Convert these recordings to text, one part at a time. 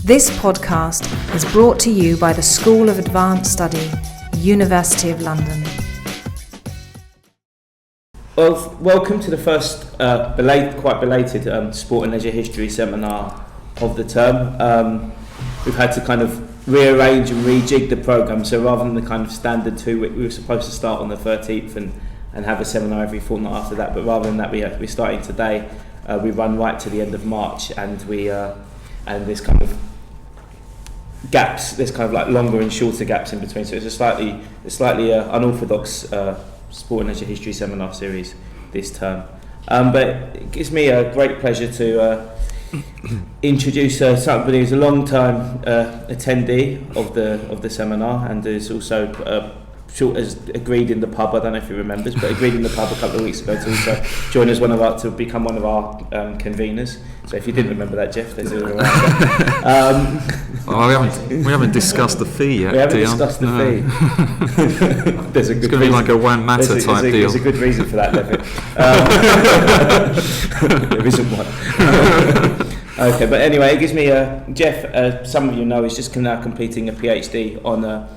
This podcast is brought to you by the School of Advanced Study, University of London. Well, welcome to the first quite belated sport and leisure history seminar of the term. We've had to kind of rearrange and rejig the programme, so rather than the kind of standard 2 week, we were supposed to start on the 13th and have a seminar every fortnight after that, but rather than that we're starting today. We run right to the end of March, and there's kind of gaps, there's kind of like longer and shorter gaps in between, so it's a slightly unorthodox sport and leisure history seminar series this term. But it gives me a great pleasure to introduce somebody who's a long-time attendee of the seminar, and is also has agreed in the pub. I don't know if he remembers, but agreed in the pub a couple of weeks ago to also join us to become one of our conveners. So if you didn't remember that, Geoff, there's a we haven't discussed the fee yet. We haven't discussed the fee. There's a good. It's going to be like a one matter type deal. There's a good reason for that, Levett. There isn't one. Okay, but anyway, it gives me Geoff. Some of you know, is just now completing a PhD on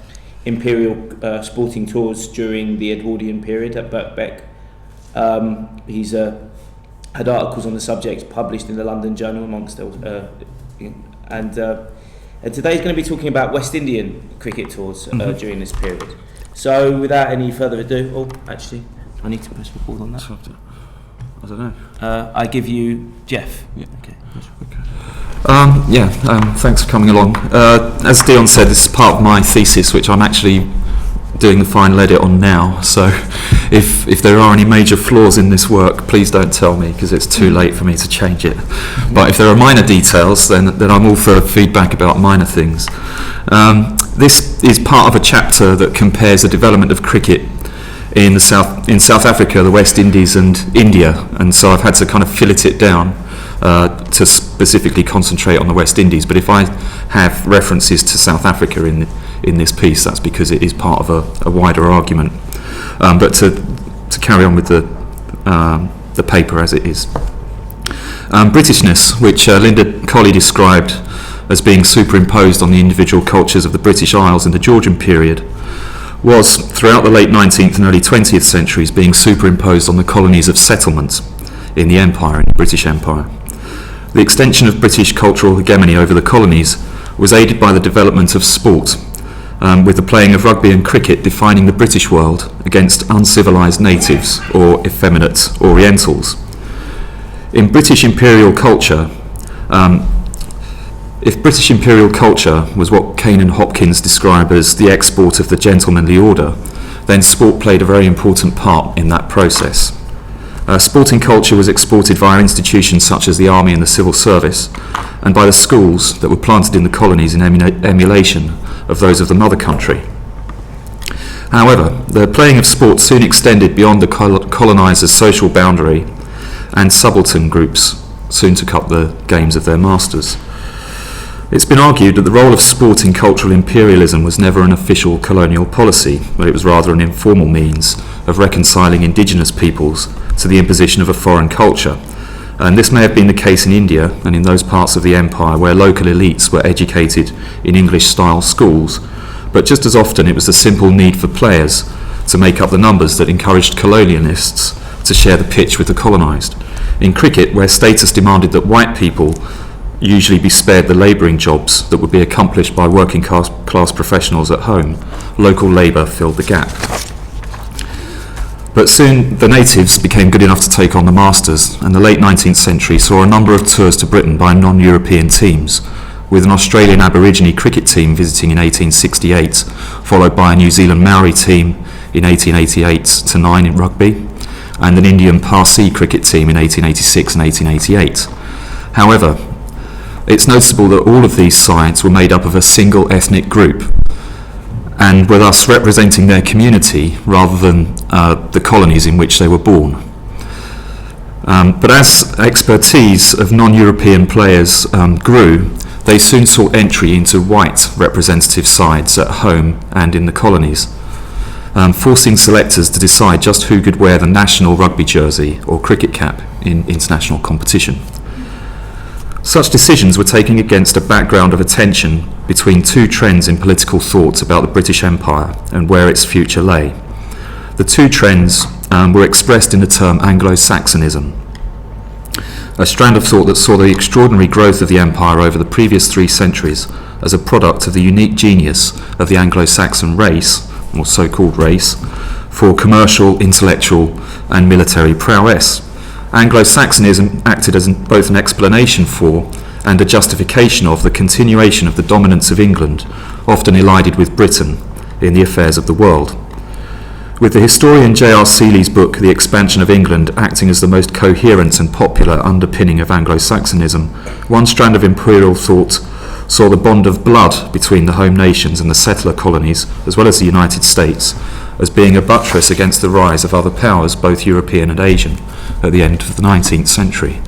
Imperial sporting tours during the Edwardian period at Birkbeck. He's had articles on the subject published in the London Journal, amongst and today he's going to be talking about West Indian cricket tours during this period. So, without any further ado, actually, I need to press record on that. I don't know. I give you Geoff. Yeah. Okay. Thanks for coming along. As Dion said, this is part of my thesis, which I'm actually doing the final edit on now. So if there are any major flaws in this work, please don't tell me, because it's too late for me to change it. But if there are minor details, then I'm all for feedback about minor things. This is part of a chapter that compares the development of cricket in South Africa, the West Indies and India, and so I've had to kind of fillet it down to specifically concentrate on the West Indies. But if I have references to South Africa in this piece, that's because it is part of a wider argument. But to carry on with the paper as it is. Britishness, which Linda Colley described as being superimposed on the individual cultures of the British Isles in the Georgian period, was throughout the late 19th and early 20th centuries being superimposed on the colonies of settlement in the Empire, in the British Empire. The extension of British cultural hegemony over the colonies was aided by the development of sport, with the playing of rugby and cricket defining the British world against uncivilised natives or effeminate Orientals. In British Imperial culture, if British Imperial culture was what Kane and Hopkins describe as the export of the gentlemanly order, then sport played a very important part in that process. Sporting culture was exported via institutions such as the army and the civil service, and by the schools that were planted in the colonies in emulation of those of the mother country. However, the playing of sport soon extended beyond the colonisers' social boundary, and subaltern groups soon took up the games of their masters. It's been argued that the role of sport in cultural imperialism was never an official colonial policy, but it was rather an informal means of reconciling indigenous peoples to the imposition of a foreign culture. And this may have been the case in India and in those parts of the empire where local elites were educated in English-style schools, but just as often it was the simple need for players to make up the numbers that encouraged colonialists to share the pitch with the colonised. In cricket, where status demanded that white people usually be spared the labouring jobs that would be accomplished by working class professionals at home, local labour filled the gap. But soon the natives became good enough to take on the masters, and the late 19th century saw a number of tours to Britain by non-European teams, with an Australian Aborigine cricket team visiting in 1868, followed by a New Zealand Maori team in 1888-9 in rugby, and an Indian Parsi cricket team in 1886 and 1888. However, it's noticeable that all of these sides were made up of a single ethnic group, and were thus representing their community rather than the colonies in which they were born. But as expertise of non-European players grew, they soon sought entry into white representative sides at home and in the colonies, forcing selectors to decide just who could wear the national rugby jersey or cricket cap in international competition. Such decisions were taken against a background of attention between two trends in political thought about the British Empire and where its future lay. The two trends were expressed in the term Anglo-Saxon Ism, a strand of thought that saw the extraordinary growth of the empire over the previous 3 centuries as a product of the unique genius of the Anglo-Saxon race, or so-called race, for commercial, intellectual and military prowess. Anglo-Saxonism acted as both an explanation for and a justification of the continuation of the dominance of England, often allied with Britain, in the affairs of the world. With the historian J.R. Seeley's book, The Expansion of England, acting as the most coherent and popular underpinning of Anglo-Saxonism, one strand of imperial thought saw the bond of blood between the home nations and the settler colonies, as well as the United States, as being a buttress against the rise of other powers, both European and Asian, at the end of the 19th century.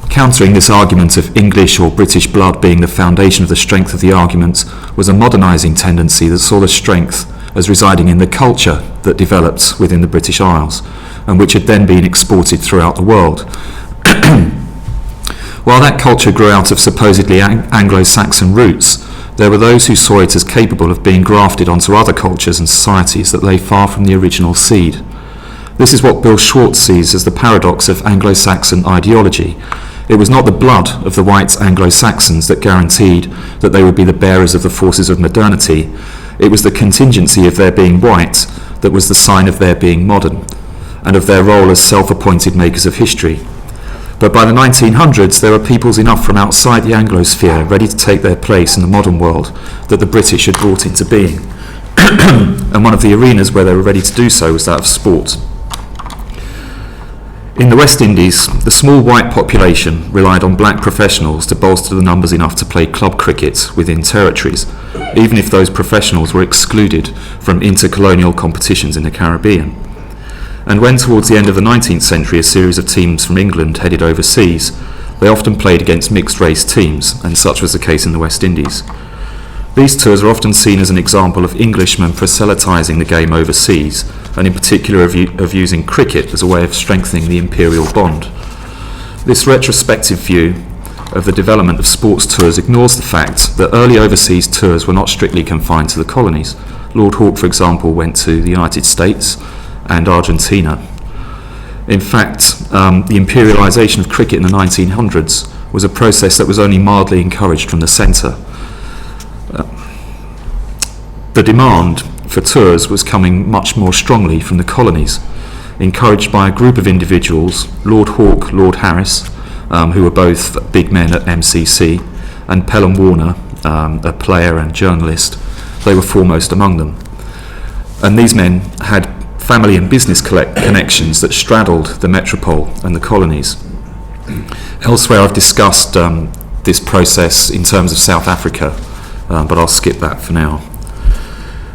Countering this argument of English or British blood being the foundation of the strength of the argument was a modernising tendency that saw the strength as residing in the culture that developed within the British Isles, and which had then been exported throughout the world. While that culture grew out of supposedly Anglo-Saxon roots, there were those who saw it as capable of being grafted onto other cultures and societies that lay far from the original seed. This is what Bill Schwartz sees as the paradox of Anglo-Saxon ideology. It was not the blood of the white Anglo-Saxons that guaranteed that they would be the bearers of the forces of modernity. It was the contingency of their being white that was the sign of their being modern, and of their role as self-appointed makers of history. But by the 1900s, there were peoples enough from outside the Anglosphere ready to take their place in the modern world that the British had brought into being. And one of the arenas where they were ready to do so was that of sport. In the West Indies, the small white population relied on black professionals to bolster the numbers enough to play club cricket within territories, even if those professionals were excluded from intercolonial competitions in the Caribbean. And when towards the end of the 19th century a series of teams from England headed overseas, they often played against mixed-race teams, and such was the case in the West Indies. These tours are often seen as an example of Englishmen proselytising the game overseas, and in particular of using cricket as a way of strengthening the imperial bond. This retrospective view of the development of sports tours ignores the fact that early overseas tours were not strictly confined to the colonies. Lord Hawke, for example, went to the United States and Argentina. In fact, the imperialisation of cricket in the 1900s was a process that was only mildly encouraged from the centre. The demand for tours was coming much more strongly from the colonies, encouraged by a group of individuals, Lord Hawke, Lord Harris, who were both big men at MCC, and Pelham Warner, a player and journalist. They were foremost among them. And these men had family and business connections that straddled the metropole and the colonies. Elsewhere I've discussed this process in terms of South Africa, but I'll skip that for now.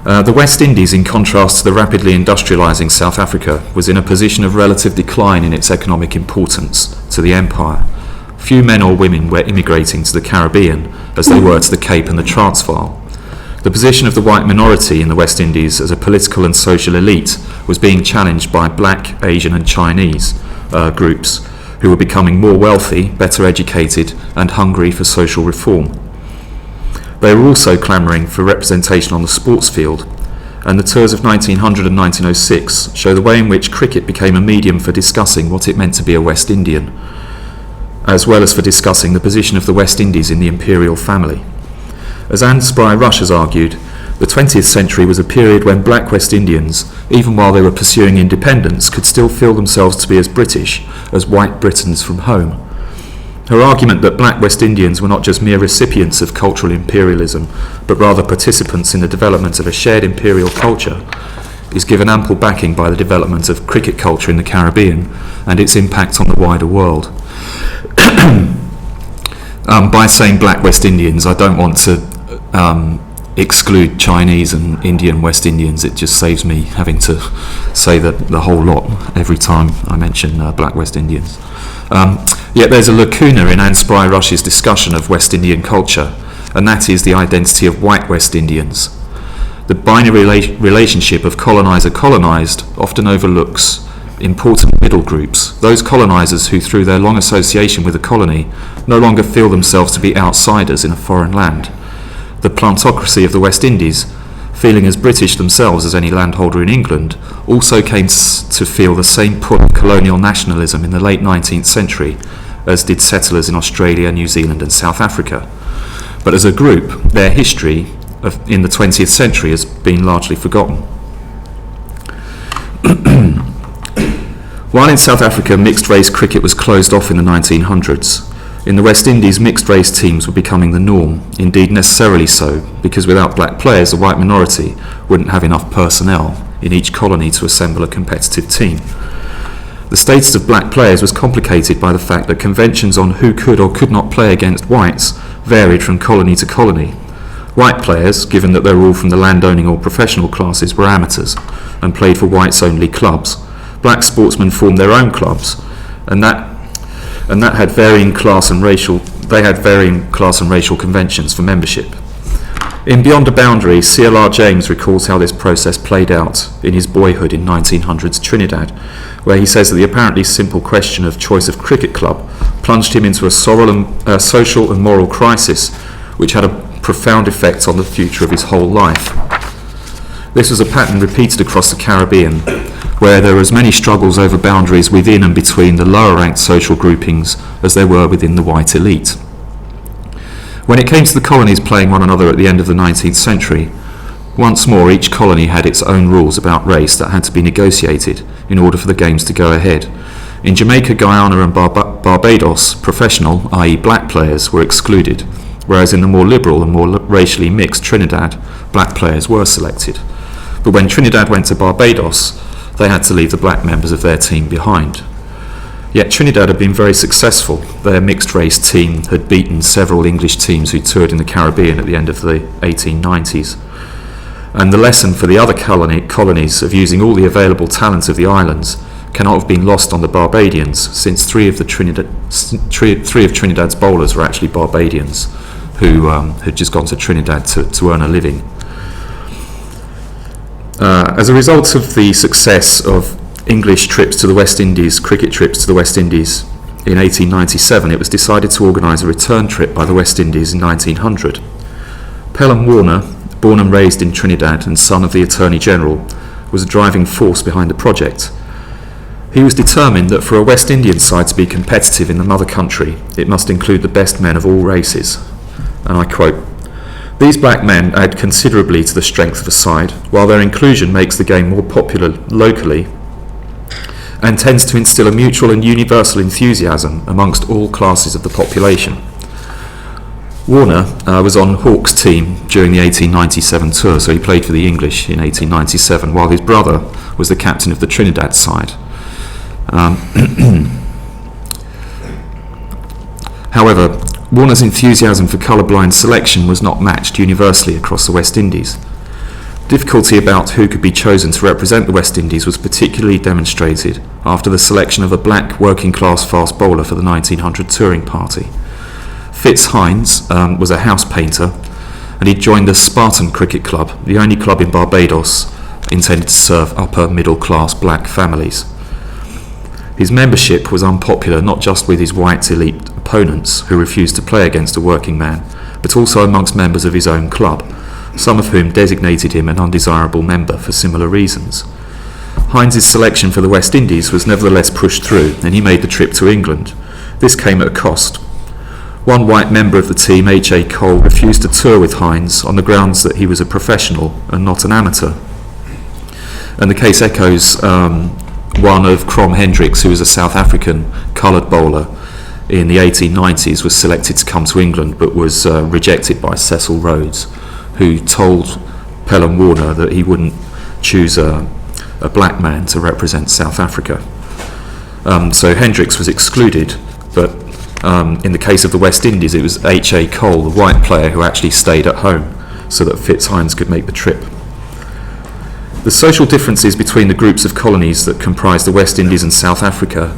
The West Indies, in contrast to the rapidly industrialising South Africa, was in a position of relative decline in its economic importance to the empire. Few men or women were immigrating to the Caribbean as they were to the Cape and the Transvaal. The position of the white minority in the West Indies as a political and social elite was being challenged by black, Asian and Chinese groups who were becoming more wealthy, better educated and hungry for social reform. They were also clamouring for representation on the sports field, and the tours of 1900 and 1906 show the way in which cricket became a medium for discussing what it meant to be a West Indian, as well as for discussing the position of the West Indies in the imperial family. As Anne Spry Rush has argued, the 20th century was a period when black West Indians, even while they were pursuing independence, could still feel themselves to be as British as white Britons from home. Her argument that black West Indians were not just mere recipients of cultural imperialism, but rather participants in the development of a shared imperial culture, is given ample backing by the development of cricket culture in the Caribbean and its impact on the wider world. By saying black West Indians, I don't want to exclude Chinese and Indian West Indians. It just saves me having to say that the whole lot every time I mention black West Indians. Yet there's a lacuna in Anne Spry Rush's discussion of West Indian culture, and that is the identity of white West Indians. The binary relationship of colonizer-colonized often overlooks important middle groups, those colonisers who, through their long association with the colony, no longer feel themselves to be outsiders in a foreign land. The plantocracy of the West Indies, feeling as British themselves as any landholder in England, also came to feel the same pull of colonial nationalism in the late 19th century as did settlers in Australia, New Zealand and South Africa. But as a group, their history in the 20th century has been largely forgotten. While in South Africa mixed-race cricket was closed off in the 1900s, in the West Indies mixed-race teams were becoming the norm, indeed necessarily so, because without black players the white minority wouldn't have enough personnel in each colony to assemble a competitive team. The status of black players was complicated by the fact that conventions on who could or could not play against whites varied from colony to colony. White players, given that they were all from the landowning or professional classes, were amateurs and played for whites-only clubs. Black sportsmen formed their own clubs, and that had varying class and racial conventions for membership. In Beyond a Boundary, C.L.R. James recalls how this process played out in his boyhood in 1900s Trinidad, where he says that the apparently simple question of choice of cricket club plunged him into a social and moral crisis which had a profound effect on the future of his whole life. This was a pattern repeated across the Caribbean, where there were as many struggles over boundaries within and between the lower-ranked social groupings as there were within the white elite. When it came to the colonies playing one another at the end of the 19th century, once more each colony had its own rules about race that had to be negotiated in order for the games to go ahead. In Jamaica, Guyana and Barbados, professional, i.e. black players, were excluded, whereas in the more liberal and more racially mixed Trinidad, black players were selected. But when Trinidad went to Barbados, they had to leave the black members of their team behind. Yet Trinidad had been very successful. Their mixed-race team had beaten several English teams who toured in the Caribbean at the end of the 1890s. And the lesson for the other colonies of using all the available talent of the islands cannot have been lost on the Barbadians, since three of Trinidad's bowlers were actually Barbadians who had just gone to Trinidad to earn a living. As a result of the success of English trips to the West Indies, cricket trips to the West Indies in 1897, it was decided to organise a return trip by the West Indies in 1900. Pelham Warner, born and raised in Trinidad and son of the Attorney General, was a driving force behind the project. He was determined that for a West Indian side to be competitive in the mother country, it must include the best men of all races. And I quote, "These black men add considerably to the strength of a side, while their inclusion makes the game more popular locally and tends to instill a mutual and universal enthusiasm amongst all classes of the population." Warner was on Hawke's team during the 1897 tour, so he played for the English in 1897, while his brother was the captain of the Trinidad side. However, Warner's enthusiasm for colour-blind selection was not matched universally across the West Indies. Difficulty about who could be chosen to represent the West Indies was particularly demonstrated after the selection of a black working-class fast bowler for the 1900 touring party. Fitz Hines was a house painter, and he joined the Spartan Cricket Club, the only club in Barbados intended to serve upper middle-class black families. His membership was unpopular not just with his white elite opponents who refused to play against a working man, but also amongst members of his own club, some of whom designated him an undesirable member for similar reasons. Hines's selection for the West Indies was nevertheless pushed through, and he made the trip to England. This came at a cost. One white member of the team, H.A. Cole, refused to tour with Hines on the grounds that he was a professional and not an amateur. And the case echoes one of Crom Hendricks, who was a South African coloured bowler in the 1890s, was selected to come to England but was rejected by Cecil Rhodes, who told Pelham Warner that he wouldn't choose a black man to represent South Africa. So Hendricks was excluded, but in the case of the West Indies, it was H.A. Cole, the white player, who actually stayed at home so that Fitz Hines could make the trip. The social differences between the groups of colonies that comprised the West Indies and South Africa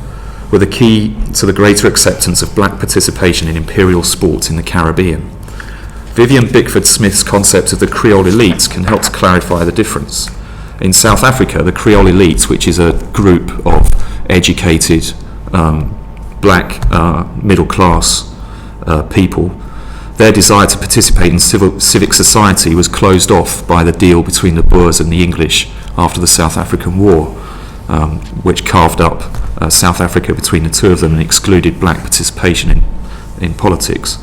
were the key to the greater acceptance of black participation in imperial sports in the Caribbean. Vivian Bickford Smith's concept of the Creole Elites can help to clarify the difference. In South Africa, the Creole Elites, which is a group of educated black middle class people, their desire to participate in civic society was closed off by the deal between the Boers and the English after the South African War, which carved up South Africa between the two of them and excluded black participation in politics.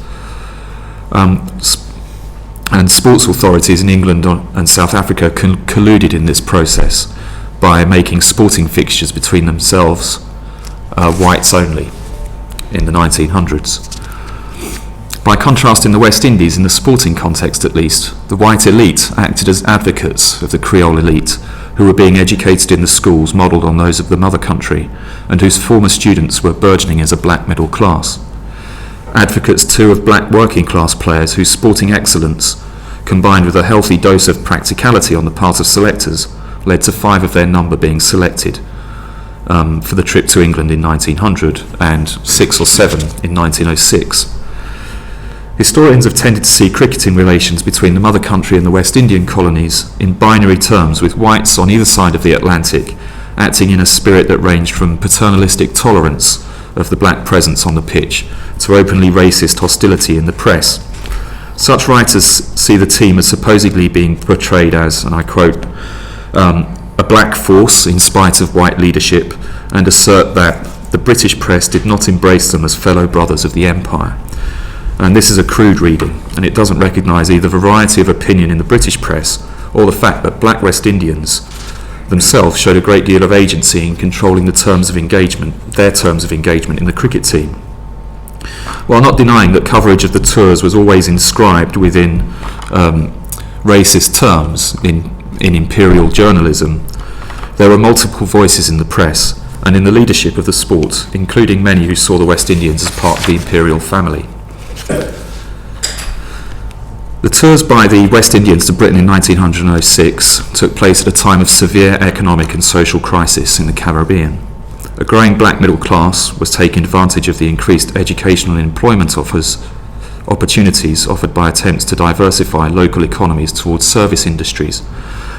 And sports authorities in England and South Africa colluded in this process by making sporting fixtures between themselves whites only in the 1900s. By contrast, in the West Indies, in the sporting context at least, the white elite acted as advocates of the Creole elite, who were being educated in the schools modelled on those of the mother country, and whose former students were burgeoning as a black middle class. Advocates too of black working class players whose sporting excellence, combined with a healthy dose of practicality on the part of selectors, led to 5 of their number being selected for the trip to England in 1900 and 6 or 7 in 1906. Historians have tended to see cricketing relations between the mother country and the West Indian colonies in binary terms, with whites on either side of the Atlantic acting in a spirit that ranged from paternalistic tolerance of the black presence on the pitch to openly racist hostility in the press. Such writers see the team as supposedly being portrayed as, and I quote, a black force in spite of white leadership, and assert that the British press did not embrace them as fellow brothers of the empire. And this is a crude reading, and it doesn't recognise either variety of opinion in the British press or the fact that black West Indians themselves showed a great deal of agency in controlling their terms of engagement in the cricket team. While not denying that coverage of the tours was always inscribed within racist terms in Imperial journalism, there were multiple voices in the press and in the leadership of the sport, including many who saw the West Indians as part of the Imperial family. The tours by the West Indians to Britain in 1906 took place at a time of severe economic and social crisis in the Caribbean. A growing black middle class was taking advantage of the increased educational and employment opportunities offered by attempts to diversify local economies towards service industries.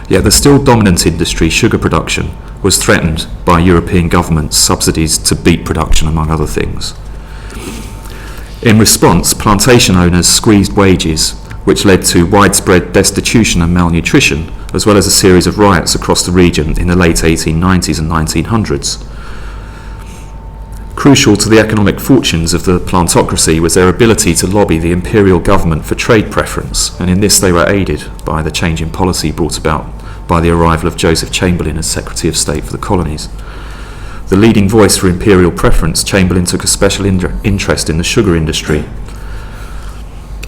Yet the still dominant industry, sugar production, was threatened by European governments' subsidies to beet production, among other things. In response, plantation owners squeezed wages, which led to widespread destitution and malnutrition, as well as a series of riots across the region in the late 1890s and 1900s. Crucial to the economic fortunes of the plantocracy was their ability to lobby the imperial government for trade preference, and in this they were aided by the change in policy brought about by the arrival of Joseph Chamberlain as Secretary of State for the colonies. The leading voice for imperial preference, Chamberlain took a special interest in the sugar industry.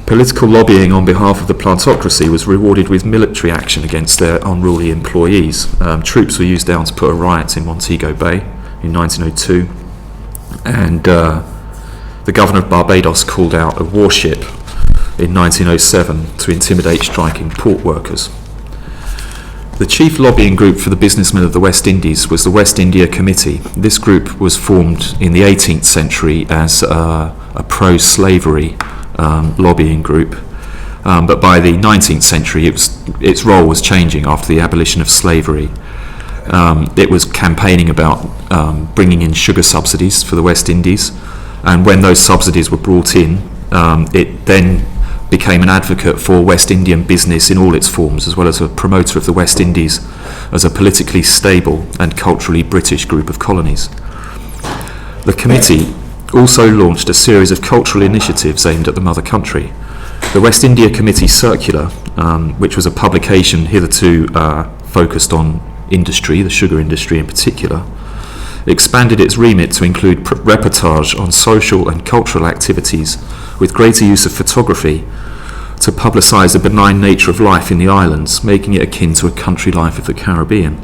Political lobbying on behalf of the plantocracy was rewarded with military action against their unruly employees. Troops were used down to put a riot in Montego Bay in 1902, and the governor of Barbados called out a warship in 1907 to intimidate striking port workers. The chief lobbying group for the businessmen of the West Indies was the West India Committee. This group was formed in the 18th century as a pro-slavery lobbying group, but by the 19th century its role was changing after the abolition of slavery. It was campaigning about bringing in sugar subsidies for the West Indies, and when those subsidies were brought in, it then became an advocate for West Indian business in all its forms, as well as a promoter of the West Indies as a politically stable and culturally British group of colonies. The committee also launched a series of cultural initiatives aimed at the mother country. The West India Committee Circular, which was a publication hitherto focused on industry, the sugar industry in particular, expanded its remit to include reportage on social and cultural activities with greater use of photography to publicise the benign nature of life in the islands, making it akin to a country life of the Caribbean.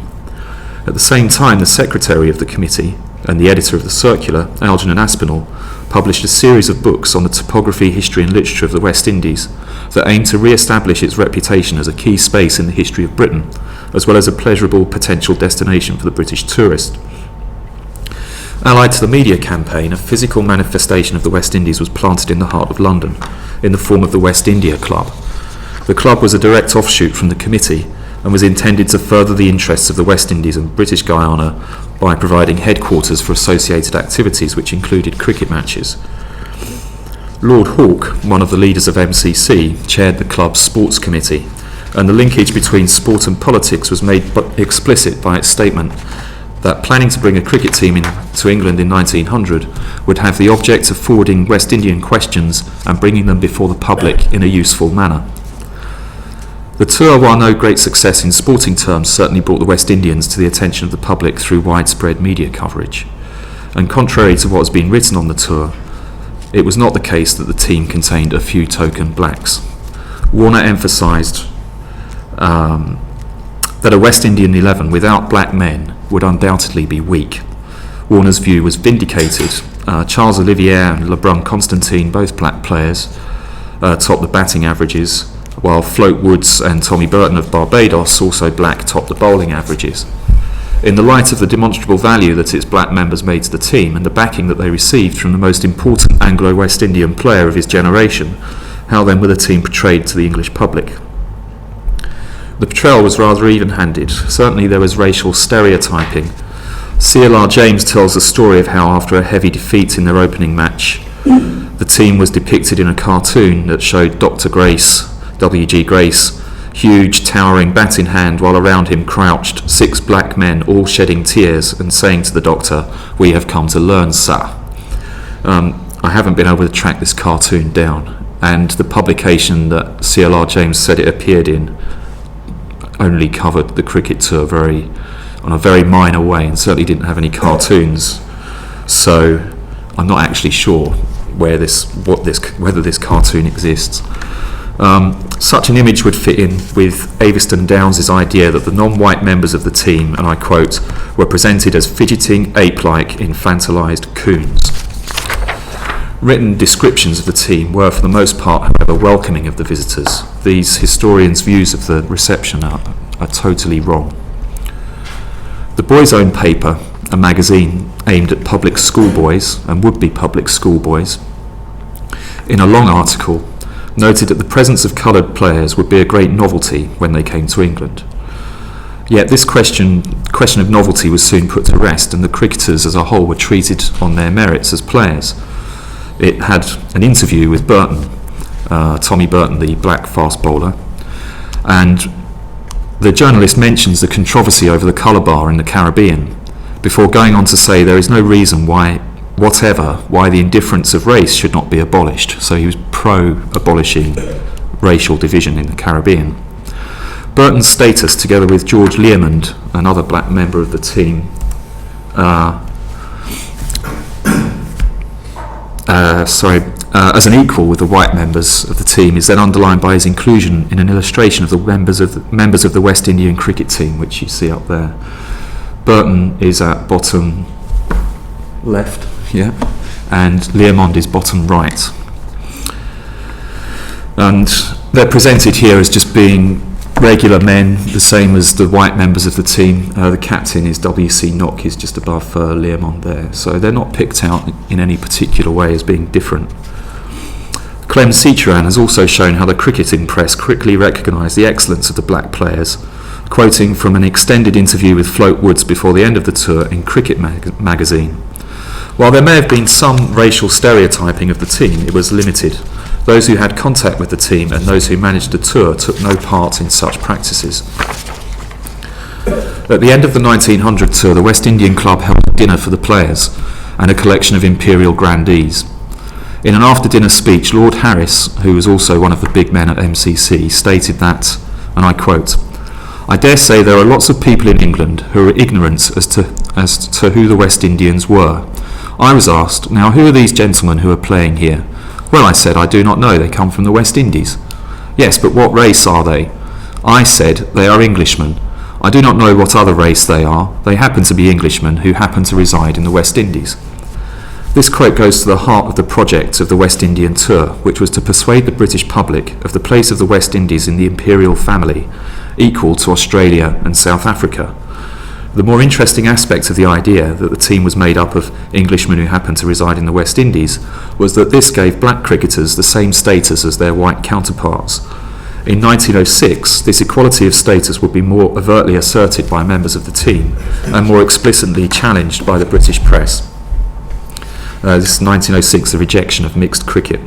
At the same time, the secretary of the committee and the editor of the circular, Algernon Aspinall, published a series of books on the topography, history and literature of the West Indies that aimed to re-establish its reputation as a key space in the history of Britain, as well as a pleasurable potential destination for the British tourist. Allied to the media campaign, a physical manifestation of the West Indies was planted in the heart of London, in the form of the West India Club. The club was a direct offshoot from the committee and was intended to further the interests of the West Indies and British Guiana by providing headquarters for associated activities which included cricket matches. Lord Hawke, one of the leaders of MCC, chaired the club's sports committee, and the linkage between sport and politics was made explicit by its statement that planning to bring a cricket team to England in 1900 would have the object of forwarding West Indian questions and bringing them before the public in a useful manner. The tour, while no great success in sporting terms, certainly brought the West Indians to the attention of the public through widespread media coverage. And contrary to what has been written on the tour, it was not the case that the team contained a few token blacks. Warner emphasised that a West Indian 11 without black men would undoubtedly be weak. Warner's view was vindicated. Charles Olivier and LeBrun Constantine, both black players, topped the batting averages, while Float Woods and Tommy Burton of Barbados, also black, topped the bowling averages. In the light of the demonstrable value that its black members made to the team and the backing that they received from the most important Anglo-West Indian player of his generation, how then were the team portrayed to the English public? The portrayal was rather even-handed. Certainly there was racial stereotyping. CLR James tells the story of how, after a heavy defeat in their opening match, the team was depicted in a cartoon that showed Dr. Grace, W.G. Grace, huge, towering bat in hand, while around him crouched 6 black men, all shedding tears and saying to the doctor, "We have come to learn, sir." I haven't been able to track this cartoon down, and the publication that CLR James said it appeared in only covered the cricket tour on a very minor way, and certainly didn't have any cartoons. So I'm not actually sure whether this cartoon exists. Such an image would fit in with Aviston Downes' idea that the non-white members of the team, and I quote, were presented as fidgeting, ape-like, infantilised coons. Written descriptions of the team were, for the most part, however, welcoming of the visitors. These historians' views of the reception are totally wrong. The Boys' Own paper, a magazine aimed at public schoolboys and would-be public schoolboys, in a long article, noted that the presence of coloured players would be a great novelty when they came to England. Yet this question of novelty was soon put to rest, and the cricketers as a whole were treated on their merits as players. It had an interview with Burton, Tommy Burton, the black fast bowler, and the journalist mentions the controversy over the colour bar in the Caribbean, before going on to say there is no reason why the indifference of race should not be abolished. So he was pro-abolishing racial division in the Caribbean. Burton's status, together with George Learmond, another black member of the team, as an equal with the white members of the team, is then underlined by his inclusion in an illustration of the members of the West Indian cricket team, which you see up there. Burton is at bottom left, yeah, and Learmond is bottom right. And they're presented here as just being regular men, the same as the white members of the team. The captain is W.C. Nock, is just above Learmond there. So they're not picked out in any particular way as being different. Clem Cicheran has also shown how the cricketing press quickly recognised the excellence of the black players, quoting from an extended interview with Float Woods before the end of the tour in Cricket magazine. While there may have been some racial stereotyping of the team, it was limited. Those who had contact with the team and those who managed the tour took no part in such practices. At the end of the 1900 tour, the West Indian Club held a dinner for the players and a collection of Imperial grandees. In an after-dinner speech, Lord Harris, who was also one of the big men at MCC, stated that, and I quote, "I dare say there are lots of people in England who are ignorant as to who the West Indians were. I was asked, 'Now who are these gentlemen who are playing here?' Well, I said, 'I do not know, they come from the West Indies.' 'Yes, but what race are they?' I said, 'They are Englishmen. I do not know what other race they are. They happen to be Englishmen who happen to reside in the West Indies.'" This quote goes to the heart of the project of the West Indian Tour, which was to persuade the British public of the place of the West Indies in the Imperial family, equal to Australia and South Africa. The more interesting aspect of the idea that the team was made up of Englishmen who happened to reside in the West Indies was that this gave black cricketers the same status as their white counterparts. In 1906, this equality of status would be more overtly asserted by members of the team and more explicitly challenged by the British press. This is 1906, the rejection of mixed cricket.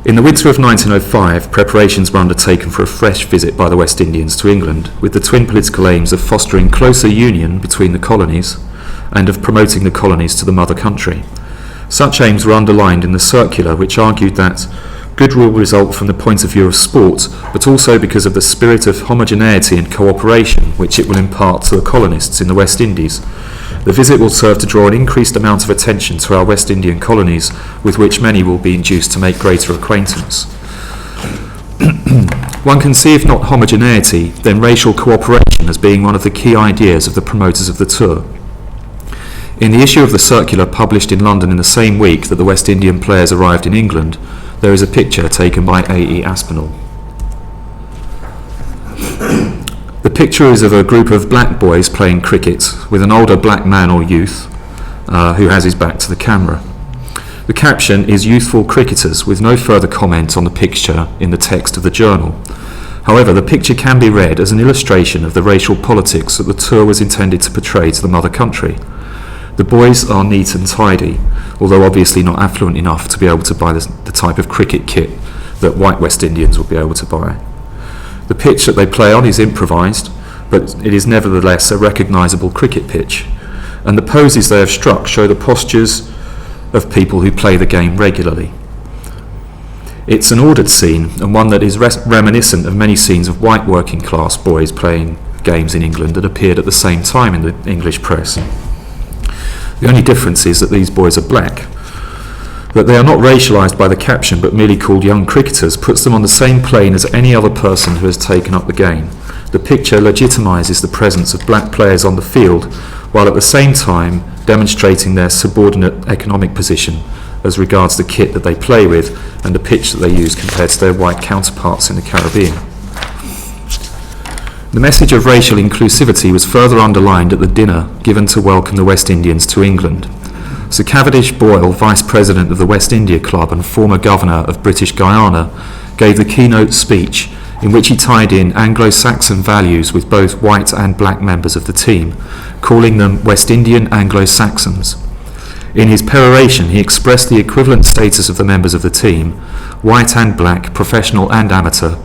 In the winter of 1905, preparations were undertaken for a fresh visit by the West Indians to England, with the twin political aims of fostering closer union between the colonies and of promoting the colonies to the mother country. Such aims were underlined in the circular, which argued that good will result from the point of view of sport, but also because of the spirit of homogeneity and cooperation which it will impart to the colonists in the West Indies. The visit will serve to draw an increased amount of attention to our West Indian colonies, with which many will be induced to make greater acquaintance. One can see, if not homogeneity, then racial cooperation as being one of the key ideas of the promoters of the tour. In the issue of the circular published in London in the same week that the West Indian players arrived in England, there is a picture taken by A.E. Aspinall. The picture is of a group of black boys playing cricket with an older black man or youth who has his back to the camera. The caption is "Youthful Cricketers," with no further comment on the picture in the text of the journal. However, the picture can be read as an illustration of the racial politics that the tour was intended to portray to the mother country. The boys are neat and tidy, although obviously not affluent enough to be able to buy the type of cricket kit that white West Indians would be able to buy. The pitch that they play on is improvised, but it is nevertheless a recognisable cricket pitch, and the poses they have struck show the postures of people who play the game regularly. It's an ordered scene, and one that is reminiscent of many scenes of white working class boys playing games in England that appeared at the same time in the English press. The only difference is that these boys are black. That they are not racialised by the caption but merely called young cricketers puts them on the same plane as any other person who has taken up the game. The picture legitimises the presence of black players on the field, while at the same time demonstrating their subordinate economic position as regards the kit that they play with and the pitch that they use compared to their white counterparts in the Caribbean. The message of racial inclusivity was further underlined at the dinner given to welcome the West Indians to England. Sir Cavendish Boyle, Vice President of the West India Club and former Governor of British Guiana, gave the keynote speech in which he tied in Anglo-Saxon values with both white and black members of the team, calling them West Indian Anglo-Saxons. In his peroration, he expressed the equivalent status of the members of the team, white and black, professional and amateur,